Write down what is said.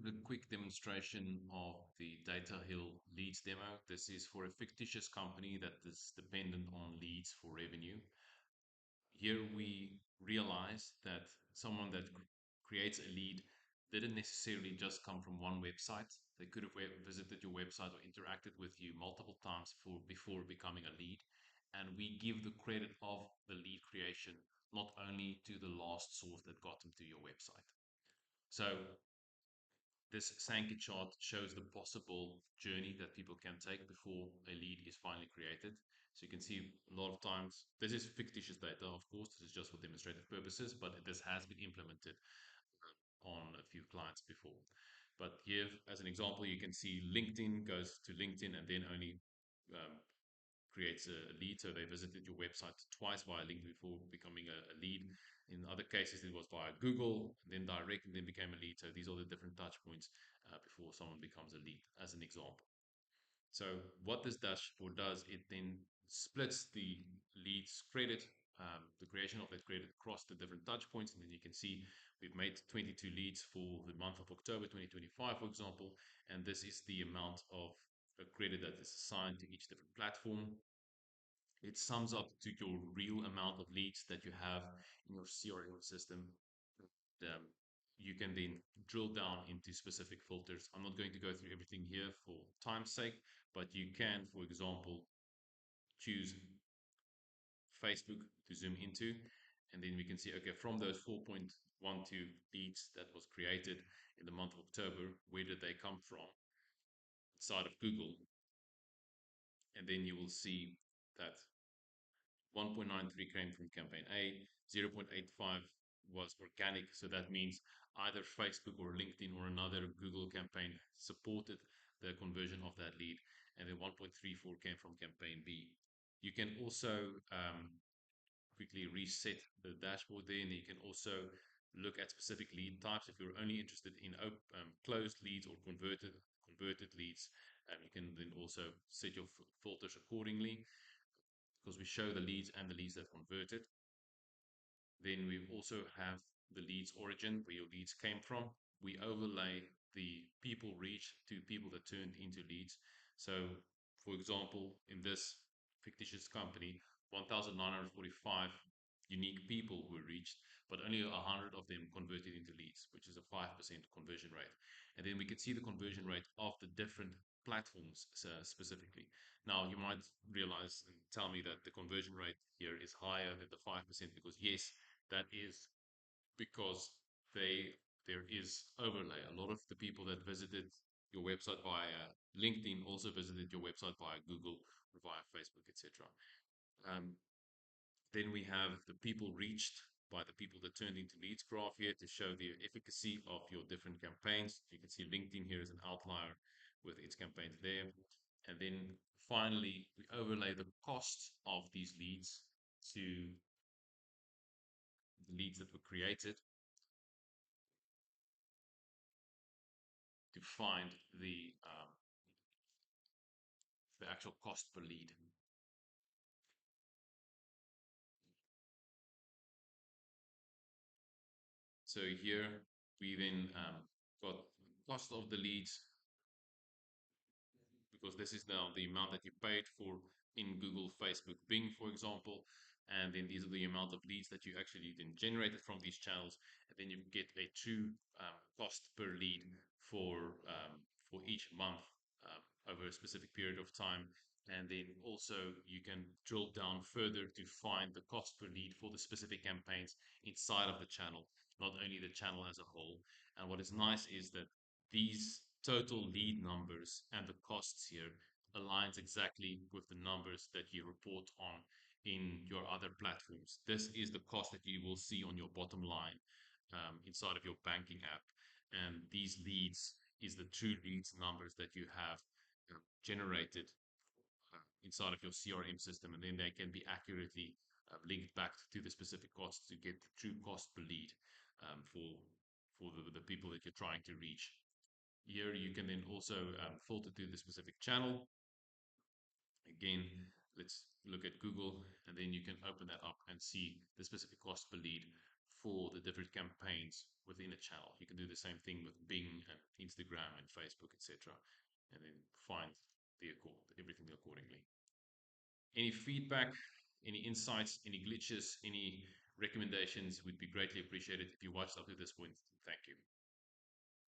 a quick demonstration of the Data Hill leads demo. This is for a fictitious company that is dependent on leads for revenue. Here we realize that someone that creates a lead didn't necessarily just come from one website. They could have visited your website or interacted with you multiple times before becoming a lead. And we give the credit of the lead creation not only to the last source that got them to your website. So this Sankey chart shows the possible journey that people can take before a lead is finally created. So you can see a lot of times, this is fictitious data, of course, this is just for demonstrative purposes, but this has been implemented on a few clients before. But here, as an example, you can see LinkedIn goes to LinkedIn and then only um, creates a lead. So they visited your website twice via LinkedIn before becoming a lead. In other cases, it was via Google, then direct, and then became a lead. So these are the different touch points before someone becomes a lead, as an example. So what this dashboard does, it then splits the leads credit, the creation of that credit across the different touch points. And then you can see we've made 22 leads for the month of October 2025, for example. And this is the amount of credit that is assigned to each different platform. It sums up to your real amount of leads that you have in your CRM system. Um, you can then drill down into specific filters. I'm not going to go through everything here for time's sake, but you can, for example, choose Facebook to zoom into, and then we can see, okay, from those 4.12 leads that was created in the month of October, where did they come from? Inside of Google, and then you will see that 1.93 came from campaign A, 0.85 was organic. So that means either Facebook or LinkedIn or another Google campaign supported the conversion of that lead. And then 1.34 came from campaign B. You can also quickly reset the dashboard there, and you can also look at specific lead types. If you're only interested in closed leads or converted leads, you can then also set your filters accordingly, because we show the leads and the leads that converted. Then we also have the leads origin, where your leads came from. We overlay the people reached to people that turned into leads. So, for example, in this fictitious company, 1,945 unique people were reached, but only 100 of them converted into leads, which is a 5% conversion rate. And then we can see the conversion rate of the different platforms specifically. Now, you might realize and tell me that the conversion rate here is higher than the 5%, because yes, that is because they there is overlay. A lot of the people that visited your website via LinkedIn also visited your website via Google or via Facebook, etc. Um, then we have the people reached by the people that turned into leads graph here to show the efficacy of your different campaigns. You can see LinkedIn here is an outlier with its campaigns there. And then finally, we overlay the cost of these leads to the leads that were created to find the actual cost per lead. So here we then got cost of the leads, because this is now the amount that you paid for in Google, Facebook, Bing, for example. And then these are the amount of leads that you actually then generated from these channels. And then you get a true cost per lead for each month over a specific period of time. And then also you can drill down further to find the cost per lead for the specific campaigns inside of the channel, not only the channel as a whole. And what is nice is that these total lead numbers and the costs here aligns exactly with the numbers that you report on in your other platforms. This is the cost that you will see on your bottom line inside of your banking app. And these leads is the true leads numbers that you have generated inside of your CRM system, and then they can be accurately linked back to the specific costs to get the true cost per lead for the people that you're trying to reach. Here you can then also filter to the specific channel. Again, let's look at Google, and then you can open that up and see the specific cost per lead for the different campaigns within a channel. You can do the same thing with Bing and Instagram and Facebook, etc., and then find everything accordingly. Any feedback, any insights, any glitches, any recommendations would be greatly appreciated. If you watched up to this point, thank you.